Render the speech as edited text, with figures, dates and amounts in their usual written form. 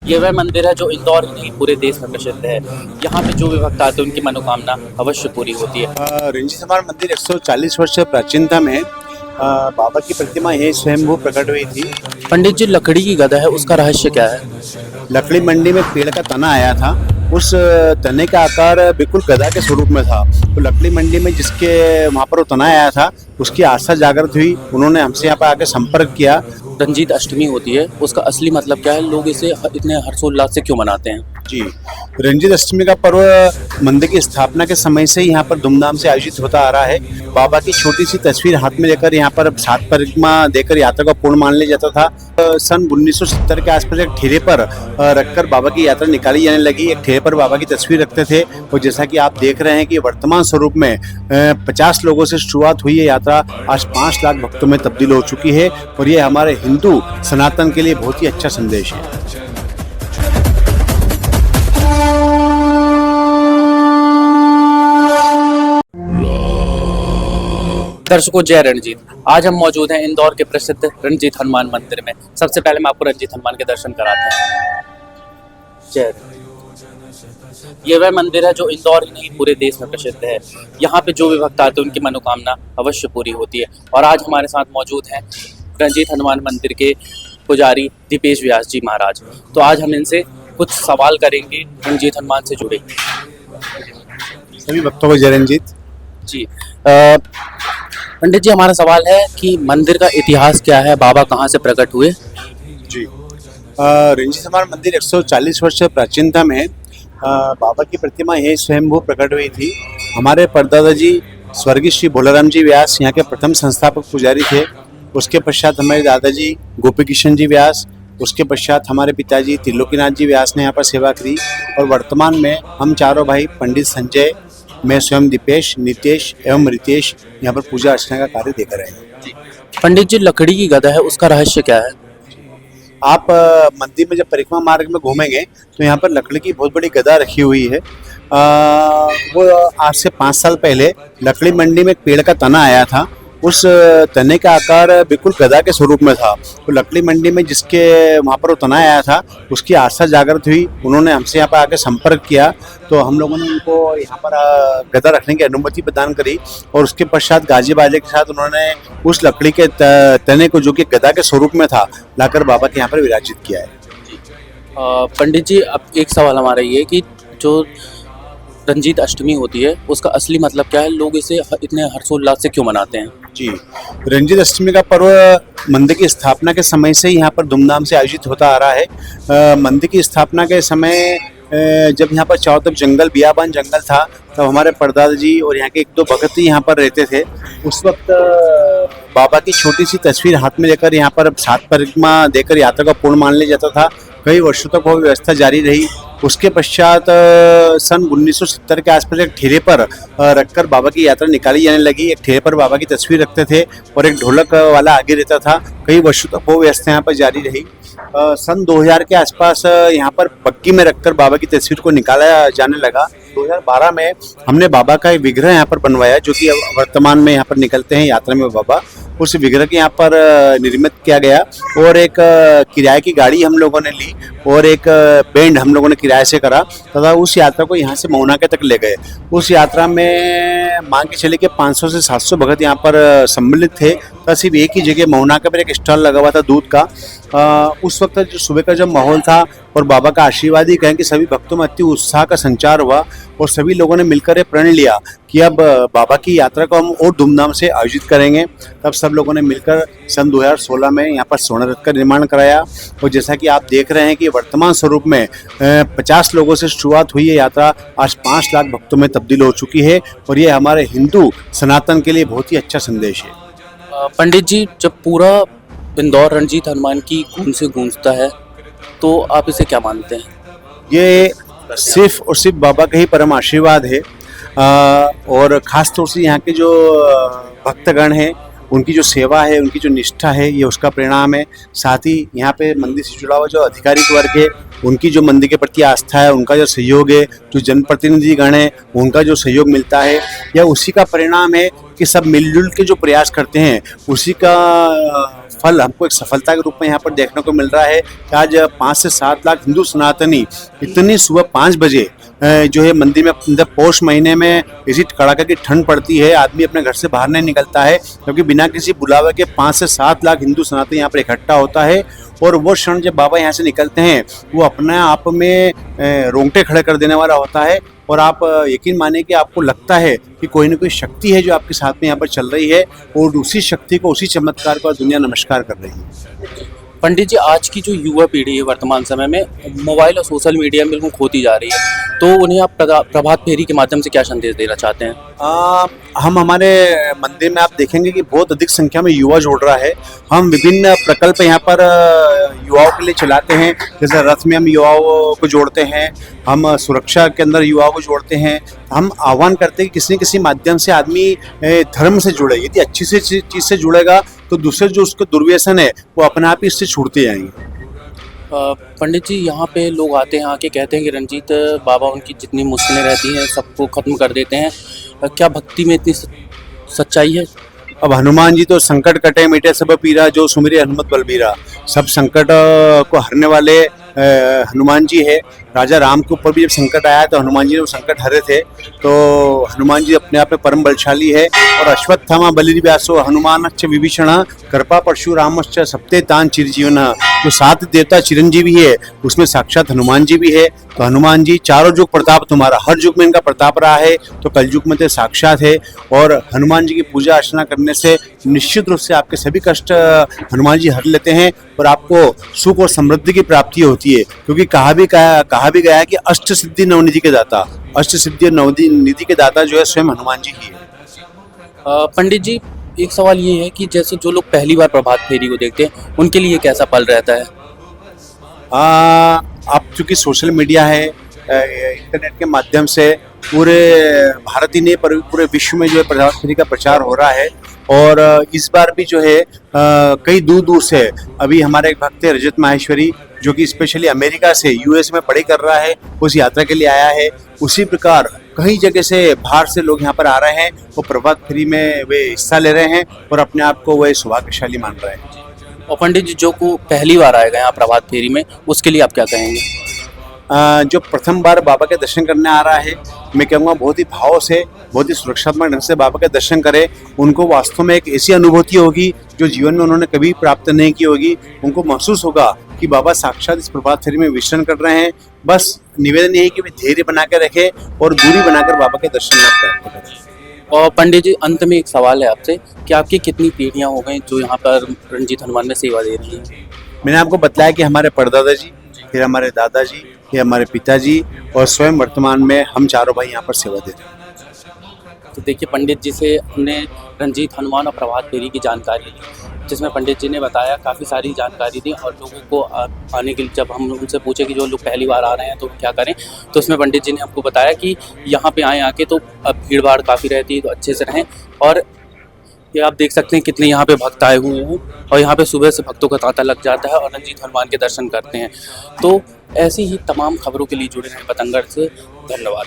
ये वह मंदिर है जो इंदौर ही नहीं पूरे देश में प्रसिद्ध है। यहाँ पे जो भी भक्त आते हैं उनकी मनोकामना अवश्य पूरी होती है। रणजीत हनुमान मंदिर 140 वर्ष प्राचीनतम है। बाबा की प्रतिमा यही स्वयंभू प्रकट हुई थी। पंडित जी, लकड़ी की गदा है, उसका रहस्य क्या है? लकड़ी मंडी में पेड़ का तना आया था। उस तने का आकार बिल्कुल गदा के स्वरूप में था। तो लकड़ी मंडी में जिसके वहाँ पर वो तना आया था, उसकी आस्था जागृत हुई। उन्होंने हमसे यहाँ पर आके संपर्क किया। रंजीत अष्टमी होती है, उसका असली मतलब क्या है? लोग इसे इतने हर्षोल्लास से क्यों मनाते हैं? जी, रंजीत अष्टमी का पर्व मंदिर की स्थापना के समय से यहाँ पर धूमधाम से आयोजित होता आ रहा है। बाबा की छोटी सी तस्वीर हाथ में लेकर यहाँ पर सात परिक्रमा देकर यात्रा का पूर्ण मान लिया जाता था। सन 1970 के आसपास एक ठेले पर रखकर बाबा की यात्रा निकाली जाने लगी। एक ठेले पर बाबा की तस्वीर रखते थे और जैसा कि आप देख रहे हैं कि वर्तमान स्वरूप में 50 लोगों से शुरुआत हुई है यात्रा, आज 5 लाख भक्तों में तब्दील हो चुकी है। और ये हमारे हिंदू सनातन के लिए बहुत ही अच्छा संदेश है। दर्शकों, जय रणजीत। आज हम मौजूद हैं इंदौर के प्रसिद्ध रणजीत हनुमान मंदिर में। सबसे पहले मैं आपको रणजीत हनुमान के दर्शन कराते हैं। जय। ये वह मंदिर है जो इंदौर ही नहीं पूरे देश में प्रसिद्ध है। यहाँ पे जो भी भक्त आते हैं उनकी मनोकामना अवश्य पूरी होती है। और आज हमारे साथ मौजूद हैं रणजीत हनुमान मंदिर के पुजारी दीपेश व्यास जी महाराज। तो आज हम इनसे कुछ सवाल करेंगे रणजीत हनुमान से जुड़े। सभी भक्तों को जय रंजीत जी। पंडित जी, हमारा सवाल है कि मंदिर का इतिहास क्या है? बाबा कहाँ से प्रकट हुए? जी। रंजीत हनुमान मंदिर 140 वर्ष प्राचीनतम है। बाबा की प्रतिमा यही स्वयंभू प्रकट हुई थी। हमारे परदादा जी स्वर्गीय श्री भोलाराम जी व्यास यहाँ के प्रथम संस्थापक पुजारी थे। उसके पश्चात हमारे दादाजी गोपी किशन जी व्यास, उसके पश्चात हमारे पिताजी त्रिलोकीनाथ जी व्यास ने यहाँ पर सेवा की। और वर्तमान में हम चारों भाई पंडित संजय, मैं स्वयं दीपेश, नितेश एवं रितेश यहाँ पर पूजा अर्चना का कार्य देख रहे हैं। पंडित जी, लकड़ी की गदा है, उसका रहस्य क्या है? आप मंदिर में जब परिक्रमा मार्ग में घूमेंगे तो यहाँ पर लकड़ी की बहुत बड़ी गदा रखी हुई है। वो आज से 5 साल पहले लकड़ी मंडी में एक पेड़ का तना आया था। उस तने का आकार बिल्कुल गदा के स्वरूप में था। तो लकड़ी मंडी में जिसके वहाँ पर वो तना आया था, उसकी आस्था जागृत हुई। उन्होंने हमसे यहाँ पर आके संपर्क किया तो हम लोगों ने उनको यहाँ पर गदा रखने की अनुमति प्रदान करी। और उसके पश्चात गाजी बाजे के साथ उन्होंने उस लकड़ी के तने को, जो कि गदा के स्वरूप में था, लाकर बाबा के यहाँ पर विराजित किया है। पंडित जी, अब एक सवाल हमारा ये कि जो रंजीत अष्टमी होती है, उसका असली मतलब क्या है? लोग इसे इतने हर्षोल्लास से क्यों मनाते हैं? जी, रंजीत अष्टमी का पर्व मंदिर की स्थापना के समय से यहाँ पर धूमधाम से आयोजित होता आ रहा है। मंदिर की स्थापना के समय जब यहाँ पर चारों तरफ जंगल, बियाबान जंगल था, तब हमारे परदादा जी और यहाँ के 1-2 भक्त यहाँ पर रहते थे। उस वक्त बाबा की छोटी सी तस्वीर हाथ में लेकर यहाँ पर 7 परिक्रमा देकर यात्रा का पूर्ण मान लिया जाता था। कई वर्षों तक वो व्यवस्था जारी रही। उसके पश्चात सन 1970 के आसपास एक ठेले पर रखकर बाबा की यात्रा निकाली जाने लगी। एक ठेले पर बाबा की तस्वीर रखते थे और एक ढोलक वाला आगे रहता था। कई वर्षों तक वो व्यवस्था यहाँ पर जारी रही। सन 2000 के आसपास यहाँ पर पक्की में रखकर बाबा की तस्वीर को निकाला जाने लगा। 2012 में हमने बाबा का एक विग्रह यहाँ पर बनवाया, जो कि वर्तमान में यहाँ पर निकलते हैं यात्रा में बाबा। उस विग्रह के यहाँ पर निर्मित किया गया और एक किराए की गाड़ी हम लोगों ने ली और एक बैंड हम लोगों ने किराए से करा तथा उस यात्रा को यहाँ से मौनाके तक ले गए। उस यात्रा में मान के चले कि 500 से 700 भक्त यहाँ पर सम्मिलित थे। तथा सिर्फ एक ही जगह मौनाके पर एक स्टॉल लगा हुआ था दूध का। उस वक्त जो सुबह का जब माहौल था और बाबा का आशीर्वाद ही कहें कि सभी भक्तों में अति उत्साह का संचार हुआ और सभी लोगों ने मिलकर प्रण लिया कि अब बाबा की यात्रा को हम और धूमधाम से आयोजित करेंगे। तब सब लोगों ने मिलकर सन 2016 में यहाँ पर स्वर्ण रथ का निर्माण कराया। और जैसा कि आप देख रहे हैं कि वर्तमान स्वरूप में 50 लोगों से शुरुआत हुई है यात्रा, आज 5 लाख भक्तों में तब्दील हो चुकी है। और ये हमारे हिंदू सनातन के लिए बहुत ही अच्छा संदेश है। पंडित जी, जब पूरा इंदौर रणजीत हनुमान की गूंज से गूंजता है तो आप इसे क्या मानते हैं? ये सिर्फ और सिर्फ बाबा का ही परम आशीर्वाद है। और ख़ास तौर से यहाँ के जो भक्तगण हैं, उनकी जो सेवा है, उनकी जो निष्ठा है, ये उसका परिणाम है। साथ ही यहाँ पे मंदिर से जुड़ा हुआ जो अधिकारिक वर्ग है, उनकी जो मंदिर के प्रति आस्था है, उनका जो सहयोग है, जो जनप्रतिनिधि गण है, उनका जो सहयोग मिलता है, यह उसी का परिणाम है कि सब मिलजुल के जो प्रयास करते हैं, उसी का फल हमको एक सफलता के रूप में यहाँ पर देखने को मिल रहा है कि आज 5 से 7 लाख हिंदू सनातनी इतनी सुबह 5 बजे जो है मंदिर में, जब पौष महीने में इसी कड़ाके की ठंड पड़ती है, आदमी अपने घर से बाहर नहीं निकलता है क्योंकि बिना किसी बुलावे के 5 से 7 लाख हिंदू सनातनी यहाँ पर इकट्ठा होता है। और वो क्षण जब बाबा यहाँ से निकलते हैं वो अपने आप में रोंगटे खड़े कर देने वाला होता है। और आप यकीन माने कि आपको लगता है कि कोई ना कोई शक्ति है जो आपके साथ में यहाँ पर चल रही है और उसी शक्ति को, उसी चमत्कार को दुनिया नमस्कार कर रही है। पंडित जी, आज की जो युवा पीढ़ी है वर्तमान समय में मोबाइल और सोशल मीडिया में बिल्कुल खोती जा रही है, तो उन्हें आप प्रभात फेरी के माध्यम से क्या संदेश देना चाहते हैं? हम हमारे मंदिर में आप देखेंगे कि बहुत अधिक संख्या में युवा जोड़ रहा है। हम विभिन्न प्रकल्प यहाँ पर युवाओं के लिए चलाते हैं, जैसे रथ में हम युवाओं को जोड़ते हैं, हम सुरक्षा के अंदर युवाओं को जोड़ते हैं। हम आह्वान करते हैं कि किसी न किसी माध्यम से आदमी धर्म से जुड़े। यदि अच्छी सी चीज़ से जुड़ेगा तो दूसरे जो उसके दुर्व्यसन है वो अपने आप ही इससे छूटते जाएंगे। पंडित जी, यहाँ पे लोग आते हैं, आके कहते हैं कि रंजीत बाबा उनकी जितनी मुश्किलें रहती हैं सबको खत्म कर देते हैं। क्या भक्ति में इतनी सच्चाई है? अब हनुमान जी तो संकट कटे मिटे सब पीरा, जो सुमिरे हनुमत बलबीरा। सब संकट को हरने वाले हनुमान जी है। राजा राम के ऊपर भी जब संकट आया तो हनुमान जी ने वो संकट हरे थे। तो हनुमान जी अपने आप में परम बलशाली है। और अश्वत्थामा बलिर्व्यासो हनुमानश्च विभीषण कृपा परशुरामश्च सप्ते तान चिरजीवन। जो 7 देवता चिरंजीवी है उसमें साक्षात हनुमान जी भी है। तो हनुमान जी चारों युग प्रताप तुम्हारा, हर युग में इनका प्रताप रहा है, तो कल युग में तो साक्षात है। और हनुमान जी की पूजा अर्चना करने से निश्चित रूप से आपके सभी कष्ट हनुमान जी हर लेते हैं और आपको सुख और समृद्धि की प्राप्ति होती है। क्योंकि कहा भी गया है कि अष्ट सिद्धि नवनिधि के दाता, अष्ट सिद्धि नवनिधि के दाता जो है स्वयं हनुमान जी ही है। पंडित जी, एक सवाल ये है कि जैसे जो लोग पहली बार प्रभात फेरी को देखते हैं उनके लिए कैसा पल रहता है? अब चूंकि सोशल मीडिया है, इंटरनेट के माध्यम से पूरे भारत ही नहीं पर पूरे विश्व में जो है प्रभात फेरी का प्रचार हो रहा है। और इस बार भी जो है कई दूर दूर से, अभी हमारे एक भक्त है रजत माहेश्वरी जो कि स्पेशली अमेरिका से यूएस में पढ़ाई कर रहा है, उस यात्रा के लिए आया है। उसी प्रकार कई जगह से बाहर से लोग यहाँ पर आ रहे हैं, वो प्रभात फेरी में वे हिस्सा ले रहे हैं और अपने आप को वे सौभाग्यशाली मान रहे हैं। और पंडित जी, जो को पहली बार आएगा यहाँ प्रभात फेरी में, उसके लिए आप क्या कहेंगे? जो प्रथम बार बाबा के दर्शन करने आ रहा है, मैं कहूँगा बहुत ही भाव से, बहुत ही सुरक्षात्मक ढंग से बाबा के दर्शन करें। उनको वास्तव में एक ऐसी अनुभूति होगी जो जीवन में उन्होंने कभी प्राप्त नहीं की होगी। उनको महसूस होगा कि बाबा साक्षात इस प्रभात फेरी में विचरण कर रहे हैं। बस निवेदन यही कि वे धैर्य बना के रखें और दूरी बनाकर बाबा के दर्शन प्राप्त करें। और पंडित जी, अंत में एक सवाल है आपसे कि आपकी कितनी पीढ़ियाँ हो गई जो यहाँ पर रंजीत हनुमान में सेवा दे रही हैं? मैंने आपको बताया कि हमारे परदादा जी, फिर हमारे दादाजी, फिर हमारे पिताजी और स्वयं वर्तमान में हम चारों भाई यहाँ पर सेवा देते हैं। तो देखिए, पंडित जी से हमने रंजीत हनुमान और प्रभात फेरी की जानकारी ली, जिसमें पंडित जी ने बताया काफ़ी सारी जानकारी दी। और लोगों को आने के लिए जब हम उनसे पूछे कि जो लोग पहली बार आ रहे हैं तो क्या करें, तो उसमें पंडित जी ने हमको बताया कि यहाँ पे आए आके तो अब भीड़ भाड़ काफ़ी रहती है, तो अच्छे से रहें। और ये आप देख सकते हैं कितने यहाँ पे भक्त आए हुए हैं और यहाँ पे सुबह से भक्तों का तांता लग जाता है और रंजीत हनुमान के दर्शन करते हैं। तो ऐसी ही तमाम खबरों के लिए जुड़े रहें पतंगड़ से। धन्यवाद।